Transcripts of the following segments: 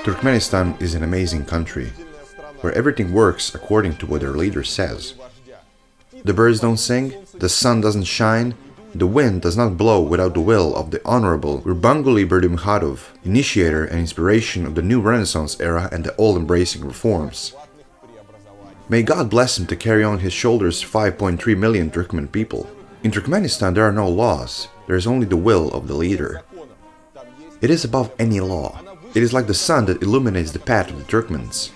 Turkmenistan is an amazing country, where everything works according to what their leader says. The birds don't sing, the sun doesn't shine, the wind does not blow without the will of the Honorable Gurbanguly Berdimuhamedow, initiator and inspiration of the new Renaissance era and the all-embracing reforms. May God bless him to carry on his shoulders 5.3 million Turkmen people. In Turkmenistan there are no laws, there is only the will of the leader. It is above any law. It is like the sun that illuminates the path of the Turkmens.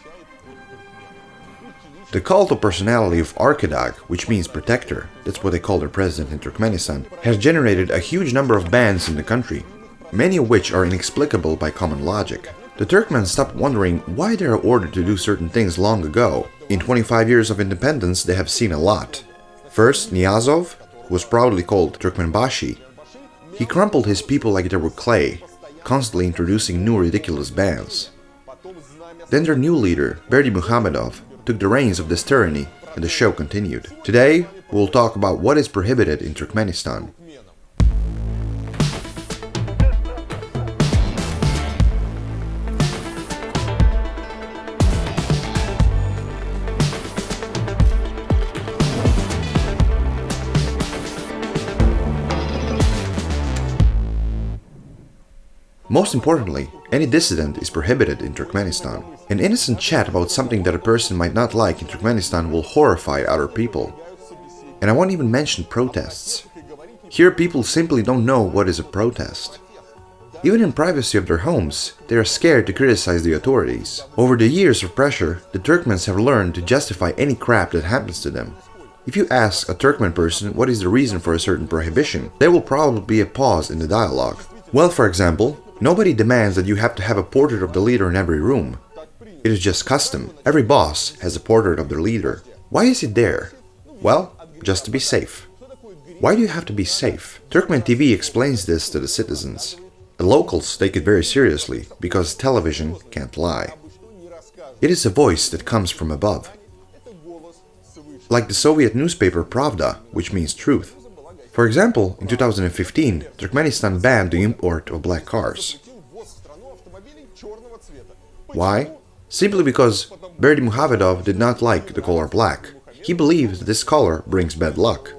The cult of personality of Arkadag, which means protector, that's what they call their president in Turkmenistan, has generated a huge number of bans in the country, many of which are inexplicable by common logic. The Turkmen stopped wondering why they are ordered to do certain things long ago. In 25 years of independence they have seen a lot. First, Niyazov, who was proudly called Turkmenbashi, he crumpled his people like they were clay, constantly introducing new ridiculous bans. Then their new leader, Berdimuhamedow, took the reins of this tyranny, and the show continued. Today, we'll talk about what is prohibited in Turkmenistan. Most importantly, any dissident is prohibited in Turkmenistan. An innocent chat about something that a person might not like in Turkmenistan will horrify other people. And I won't even mention protests. Here people simply don't know what is a protest. Even in privacy of their homes, they are scared to criticize the authorities. Over the years of pressure, the Turkmens have learned to justify any crap that happens to them. If you ask a Turkmen person what is the reason for a certain prohibition, there will probably be a pause in the dialogue. Well, for example, nobody demands that you have to have a portrait of the leader in every room. It is just custom. Every boss has a portrait of their leader. Why is it there? Well, just to be safe. Why do you have to be safe? Turkmen TV explains this to the citizens. The locals take it very seriously, because television can't lie. It is a voice that comes from above. Like the Soviet newspaper Pravda, which means truth. For example, in 2015, Turkmenistan banned the import of black cars. Why? Simply because Berdimuhamedow did not like the color black. He believes that this color brings bad luck.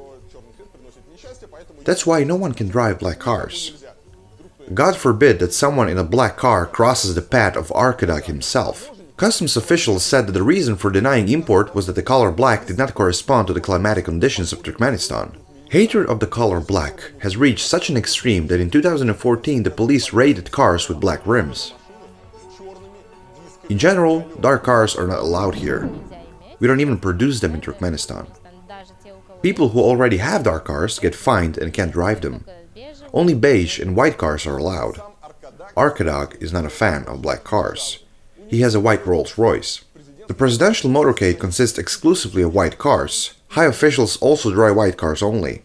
That's why no one can drive black cars. God forbid that someone in a black car crosses the path of Arkadag himself. Customs officials said that the reason for denying import was that the color black did not correspond to the climatic conditions of Turkmenistan. Hatred of the color black has reached such an extreme that in 2014 the police raided cars with black rims. In general, dark cars are not allowed here. We don't even produce them in Turkmenistan. People who already have dark cars get fined and can't drive them. Only beige and white cars are allowed. Arkadag is not a fan of black cars. He has a white Rolls-Royce. The presidential motorcade consists exclusively of white cars. High officials also drive white cars only.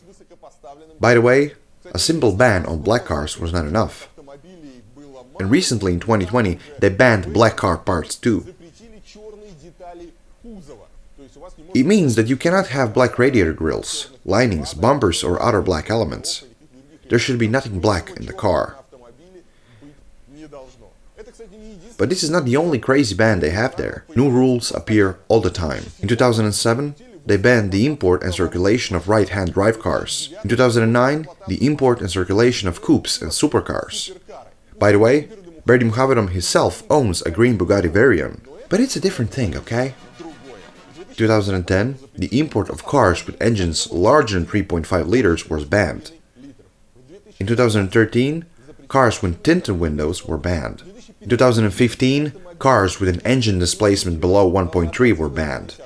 By the way, a simple ban on black cars was not enough. And recently in 2020, they banned black car parts too. It means that you cannot have black radiator grills, linings, bumpers or other black elements. There should be nothing black in the car. But this is not the only crazy ban they have there. New rules appear all the time. In 2007, they banned the import and circulation of right-hand drive cars. In 2009, the import and circulation of coupes and supercars. By the way, Berdimuhamedow himself owns a green Bugatti Veyron. But it's a different thing, okay? 2010, the import of cars with engines larger than 3.5 liters was banned. In 2013, cars with tinted windows were banned. In 2015, cars with an engine displacement below 1.3 were banned.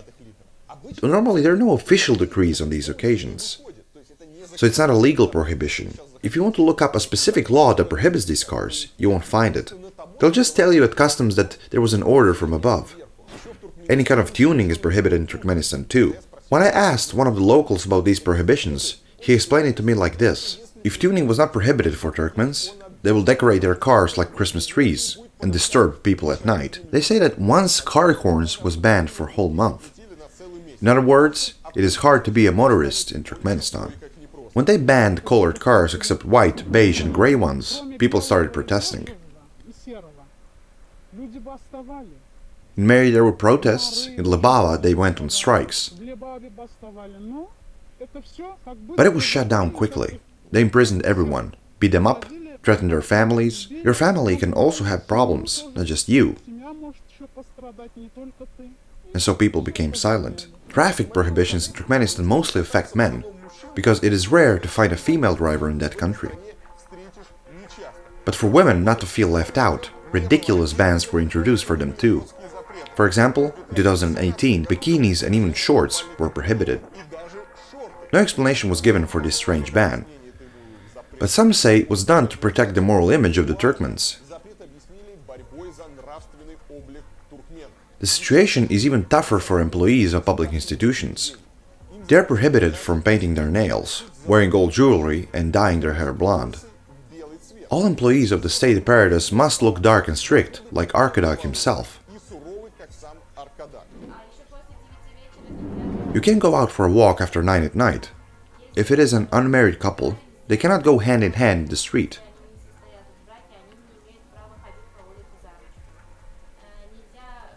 Normally, there are no official decrees on these occasions. So it's not a legal prohibition. If you want to look up a specific law that prohibits these cars, you won't find it. They'll just tell you at customs that there was an order from above. Any kind of tuning is prohibited in Turkmenistan too. When I asked one of the locals about these prohibitions, he explained it to me like this. If tuning was not prohibited for Turkmens, they will decorate their cars like Christmas trees and disturb people at night. They say that once car horns was banned for a whole month. In other words, it is hard to be a motorist in Turkmenistan. When they banned colored cars except white, beige and grey ones, people started protesting. In May there were protests, in Lebava they went on strikes. But it was shut down quickly. They imprisoned everyone, beat them up, threatened their families. Your family can also have problems, not just you. And so people became silent. Traffic prohibitions in Turkmenistan mostly affect men, because it is rare to find a female driver in that country. But for women not to feel left out, ridiculous bans were introduced for them too. For example, in 2018, bikinis and even shorts were prohibited. No explanation was given for this strange ban, but some say it was done to protect the moral image of the Turkmens. The situation is even tougher for employees of public institutions. They are prohibited from painting their nails, wearing gold jewelry and dyeing their hair blonde. All employees of the state apparatus must look dark and strict, like Arkadag himself. You can't go out for a walk after 9 at night. If it is an unmarried couple, they cannot go hand in hand in the street.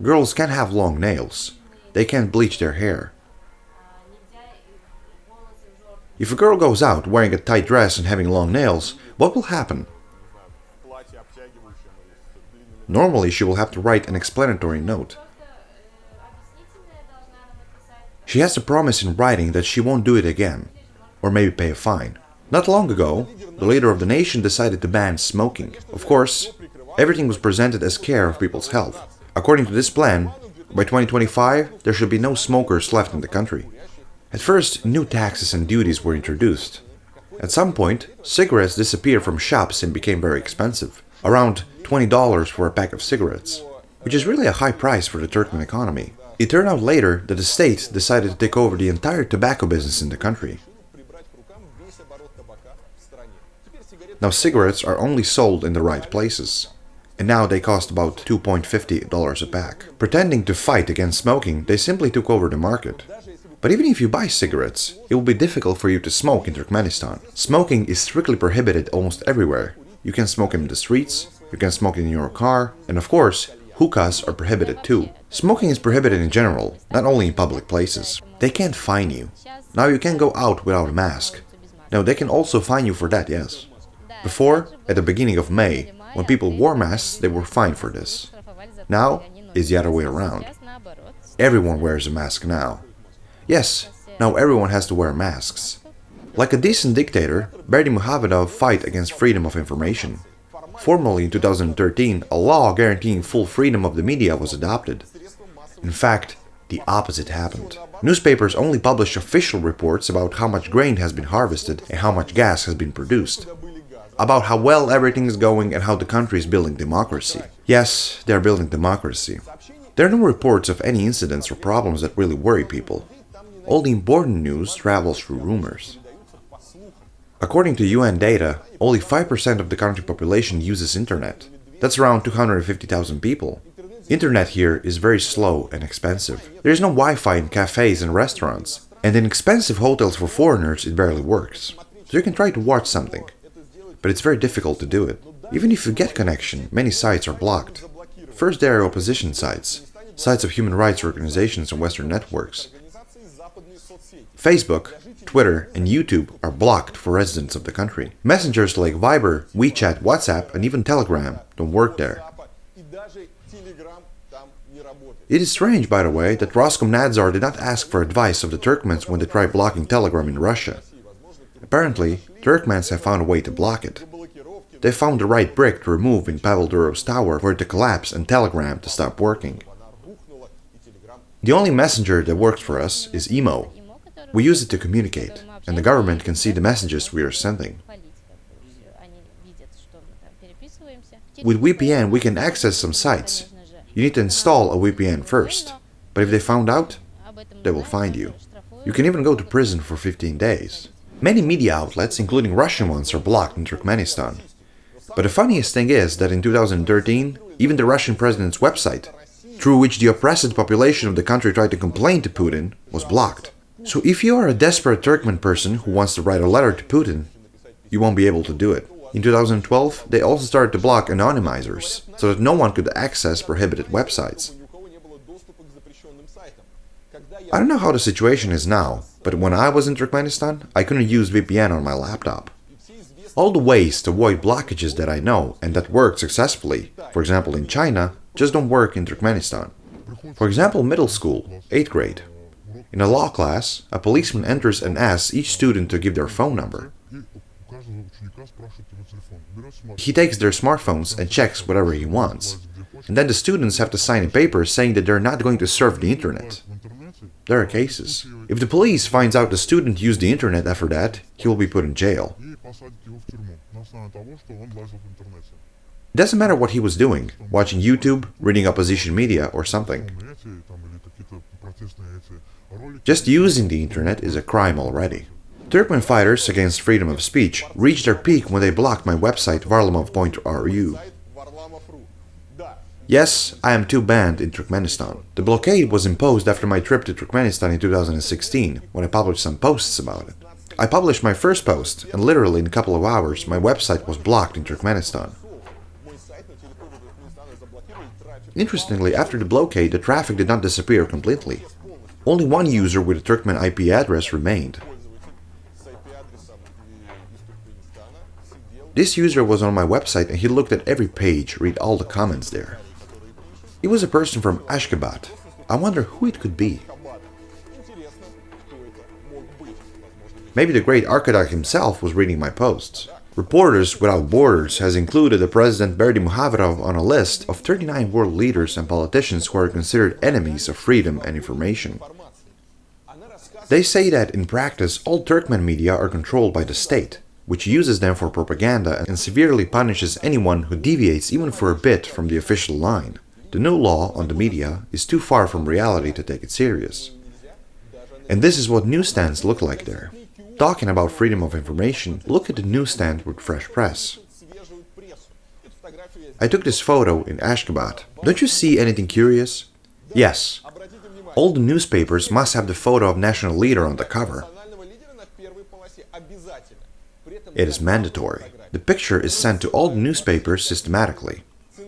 Girls can't have long nails. They can't bleach their hair. If a girl goes out wearing a tight dress and having long nails, what will happen? Normally she will have to write an explanatory note. She has to promise in writing that she won't do it again, or maybe pay a fine. Not long ago, the leader of the nation decided to ban smoking. Of course, everything was presented as care of people's health. According to this plan, by 2025 there should be no smokers left in the country. At first, new taxes and duties were introduced. At some point, cigarettes disappeared from shops and became very expensive. Around $20 for a pack of cigarettes, which is really a high price for the Turkmen economy. It turned out later that the state decided to take over the entire tobacco business in the country. Now cigarettes are only sold in the right places, and now they cost about $2.50 a pack. Pretending to fight against smoking, they simply took over the market. But even if you buy cigarettes, it will be difficult for you to smoke in Turkmenistan. Smoking is strictly prohibited almost everywhere. You can smoke in the streets, you can smoke in your car, and of course, hookahs are prohibited too. Smoking is prohibited in general, not only in public places. They can't fine you. Now you can't go out without a mask. No, they can also fine you for that, yes. Before, at the beginning of May, when people wore masks, they were fined for this. Now, it's the other way around. Everyone wears a mask now. Yes, now everyone has to wear masks. Like a decent dictator, Berdimuhamedow fight against freedom of information. Formally in 2013, a law guaranteeing full freedom of the media was adopted. In fact, the opposite happened. Newspapers only publish official reports about how much grain has been harvested and how much gas has been produced. About how well everything is going and how the country is building democracy. Yes, they are building democracy. There are no reports of any incidents or problems that really worry people. All the important news travels through rumors. According to UN data, only 5% of the country population uses internet. That's around 250,000 people. Internet here is very slow and expensive. There is no Wi-Fi in cafes and restaurants. And in expensive hotels for foreigners it barely works. So you can try to watch something, but it's very difficult to do it. Even if you get connection, many sites are blocked. First there are opposition sites, sites of human rights organizations and Western networks. Facebook, Twitter and YouTube are blocked for residents of the country. Messengers like Viber, WeChat, WhatsApp and even Telegram don't work there. It is strange, by the way, that Roskomnadzor did not ask for advice of the Turkmens when they tried blocking Telegram in Russia. Apparently, Turkmens have found a way to block it. They found the right brick to remove in Pavel Durov's tower for it to collapse and Telegram to stop working. The only messenger that works for us is Emo. We use it to communicate, and the government can see the messages we are sending. With VPN we can access some sites. You need to install a VPN first, but if they found out, they will find you. You can even go to prison for 15 days. Many media outlets, including Russian ones, are blocked in Turkmenistan. But the funniest thing is that in 2013, even the Russian president's website, through which the oppressed population of the country tried to complain to Putin, was blocked. So if you are a desperate Turkmen person who wants to write a letter to Putin, you won't be able to do it. In 2012, they also started to block anonymizers, so that no one could access prohibited websites. I don't know how the situation is now, but when I was in Turkmenistan, I couldn't use VPN on my laptop. All the ways to avoid blockages that I know and that work successfully, for example in China, just don't work in Turkmenistan. For example, middle school, 8th grade. In a law class, a policeman enters and asks each student to give their phone number. He takes their smartphones and checks whatever he wants. And then the students have to sign a paper saying that they're not going to surf the internet. There are cases. If the police finds out the student used the internet after that, he will be put in jail. It doesn't matter what he was doing, watching YouTube, reading opposition media or something. Just using the internet is a crime already. Turkmen fighters against freedom of speech reached their peak when they blocked my website Varlamov.ru. Yes, I am too banned in Turkmenistan. The blockade was imposed after my trip to Turkmenistan in 2016, when I published some posts about it. I published my first post, and literally in a couple of hours, my website was blocked in Turkmenistan. Interestingly, after the blockade, the traffic did not disappear completely. Only one user with a Turkmen IP address remained. This user was on my website and he looked at every page, read all the comments there. He was a person from Ashgabat. I wonder who it could be. Maybe the great architect himself was reading my posts. Reporters Without Borders has included the President Berdimuhamedow on a list of 39 world leaders and politicians who are considered enemies of freedom and information. They say that, in practice, all Turkmen media are controlled by the state, which uses them for propaganda and severely punishes anyone who deviates even for a bit from the official line. The new law on the media is too far from reality to take it serious. And this is what newsstands look like there. Talking about freedom of information, look at the newsstand with fresh press. I took this photo in Ashgabat. Don't you see anything curious? Yes. All the newspapers must have the photo of national leader on the cover. It is mandatory. The picture is sent to all the newspapers systematically.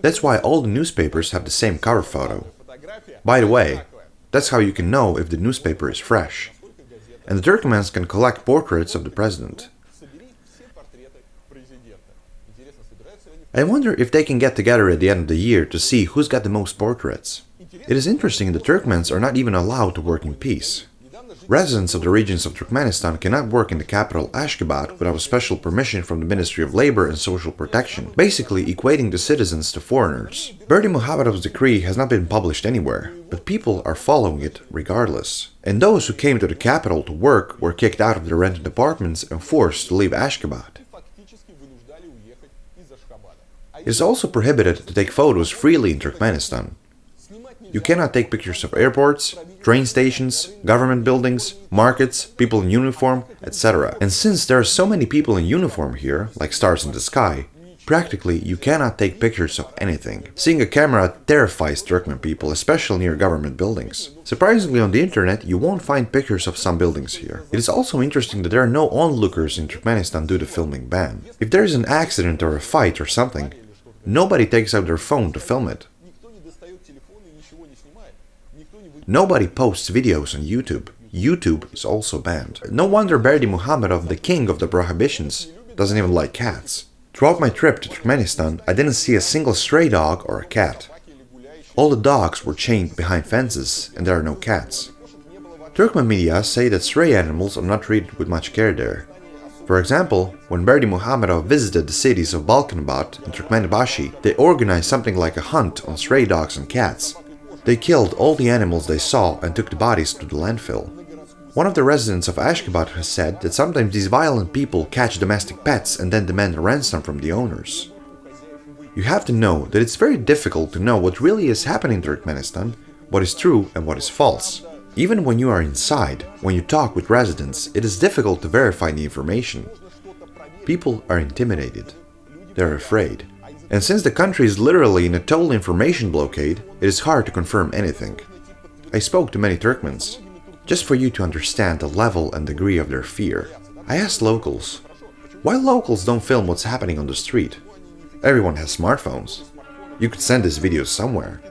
That's why all the newspapers have the same cover photo. By the way, that's how you can know if the newspaper is fresh. And the Turkmens can collect portraits of the president. I wonder if they can get together at the end of the year to see who's got the most portraits. It is interesting that Turkmens are not even allowed to work in peace. Residents of the regions of Turkmenistan cannot work in the capital Ashgabat without special permission from the Ministry of Labor and Social Protection, basically equating the citizens to foreigners. Berdimuhamedow's decree has not been published anywhere, but people are following it regardless. And those who came to the capital to work were kicked out of their rented apartments and forced to leave Ashgabat. It is also prohibited to take photos freely in Turkmenistan. You cannot take pictures of airports, train stations, government buildings, markets, people in uniform, etc. And since there are so many people in uniform here, like stars in the sky, practically you cannot take pictures of anything. Seeing a camera terrifies Turkmen people, especially near government buildings. Surprisingly, on the internet you won't find pictures of some buildings here. It is also interesting that there are no onlookers in Turkmenistan due to filming ban. If there is an accident or a fight or something, nobody takes out their phone to film it. Nobody posts videos on YouTube. YouTube is also banned. No wonder Berdimuhamedow, the king of the Prohibitions, doesn't even like cats. Throughout my trip to Turkmenistan, I didn't see a single stray dog or a cat. All the dogs were chained behind fences, and there are no cats. Turkmen media say that stray animals are not treated with much care there. For example, when Berdimuhamedow visited the cities of Balkanabad and Turkmenbashi, they organized something like a hunt on stray dogs and cats. They killed all the animals they saw and took the bodies to the landfill. One of the residents of Ashgabat has said that sometimes these violent people catch domestic pets and then demand a ransom from the owners. You have to know that it's very difficult to know what really is happening in Turkmenistan, what is true and what is false. Even when you are inside, when you talk with residents, it is difficult to verify the information. People are intimidated. They are afraid. And since the country is literally in a total information blockade, it is hard to confirm anything. I spoke to many Turkmens, just for you to understand the level and degree of their fear. I asked locals, Why locals don't film what's happening on the street? Everyone has smartphones. You could send this video somewhere.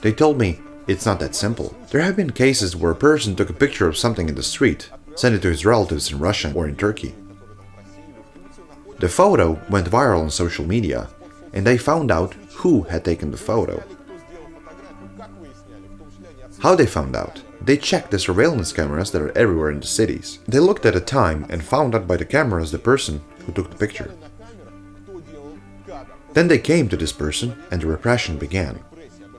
They told me it's not that simple. There have been cases where a person took a picture of something in the street, sent it to his relatives in Russia or in Turkey. The photo went viral on social media, and they found out who had taken the photo. How they found out? They checked the surveillance cameras that are everywhere in the cities. They looked at the time and found out by the cameras the person who took the picture. Then they came to this person and the repression began.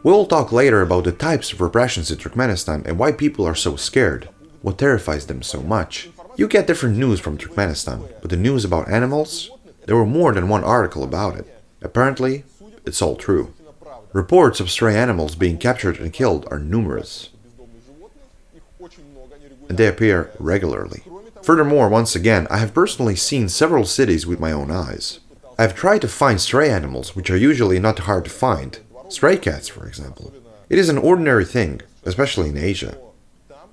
We'll talk later about the types of repressions in Turkmenistan and why people are so scared, what terrifies them so much. You get different news from Turkmenistan, but the news about animals? There were more than one article about it. Apparently, it's all true. Reports of stray animals being captured and killed are numerous, and they appear regularly. Furthermore, once again, I have personally seen several cities with my own eyes. I have tried to find stray animals, which are usually not hard to find. Stray cats, for example. It is an ordinary thing, especially in Asia.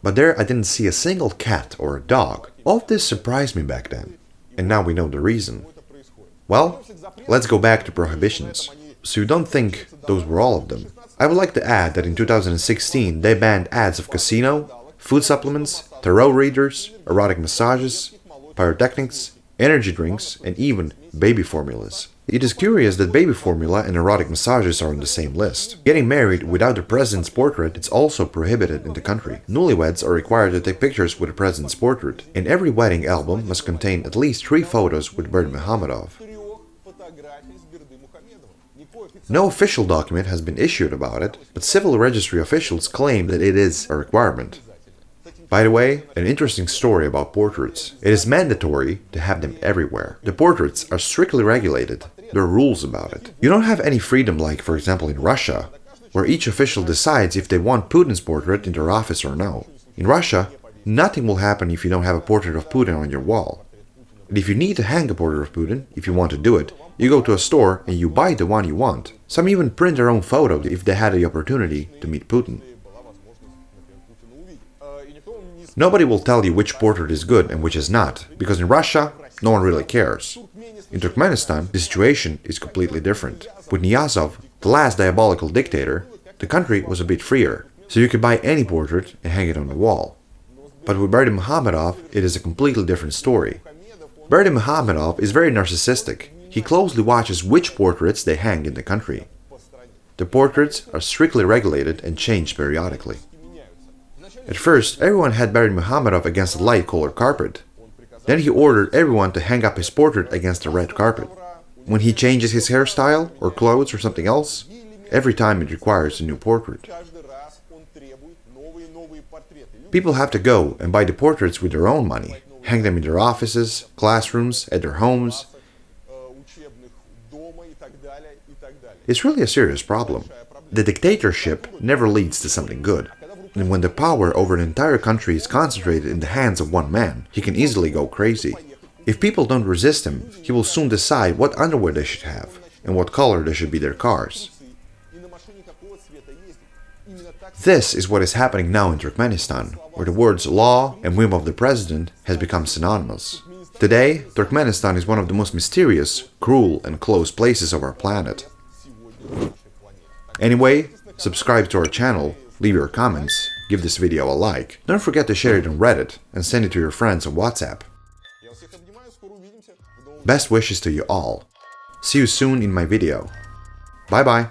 But there I didn't see a single cat or a dog. All of this surprised me back then, and now we know the reason. Well, let's go back to prohibitions. So you don't think those were all of them. I would like to add that in 2016 they banned ads of casino, food supplements, tarot readers, erotic massages, pyrotechnics, energy drinks, and even baby formulas. It is curious that baby formula and erotic massages are on the same list. Getting married without the president's portrait is also prohibited in the country. Newlyweds are required to take pictures with the president's portrait, and every wedding album must contain at least 3 photos with Berdimuhamedow. No official document has been issued about it, but civil registry officials claim that it is a requirement. By the way, an interesting story about portraits. It is mandatory to have them everywhere. The portraits are strictly regulated. There are rules about it. You don't have any freedom like, for example, in Russia, where each official decides if they want Putin's portrait in their office or no. In Russia, nothing will happen if you don't have a portrait of Putin on your wall. And if you need to hang a portrait of Putin, if you want to do it, you go to a store and you buy the one you want. Some even print their own photo if they had the opportunity to meet Putin. Nobody will tell you which portrait is good and which is not, because in Russia, no one really cares. In Turkmenistan, the situation is completely different. With Niyazov, the last diabolical dictator, the country was a bit freer, so you could buy any portrait and hang it on the wall. But with Berdimuhamedow, it is a completely different story. Berdimuhamedow is very narcissistic. He closely watches which portraits they hang in the country. The portraits are strictly regulated and changed periodically. At first, everyone had Berdimuhamedow against a light-colored carpet. Then he ordered everyone to hang up his portrait against a red carpet. When he changes his hairstyle, or clothes, or something else, every time it requires a new portrait. People have to go and buy the portraits with their own money, hang them in their offices, classrooms, at their homes. It's really a serious problem. The dictatorship never leads to something good. And when the power over an entire country is concentrated in the hands of one man, he can easily go crazy. If people don't resist him, he will soon decide what underwear they should have and what color they should be their cars. This is what is happening now in Turkmenistan, where the words law and whim of the president has become synonymous. Today, Turkmenistan is one of the most mysterious, cruel and closed places of our planet. Anyway, subscribe to our channel, leave your comments, give this video a like. Don't forget to share it on Reddit and send it to your friends on WhatsApp. Best wishes to you all. See you soon in my video. Bye bye.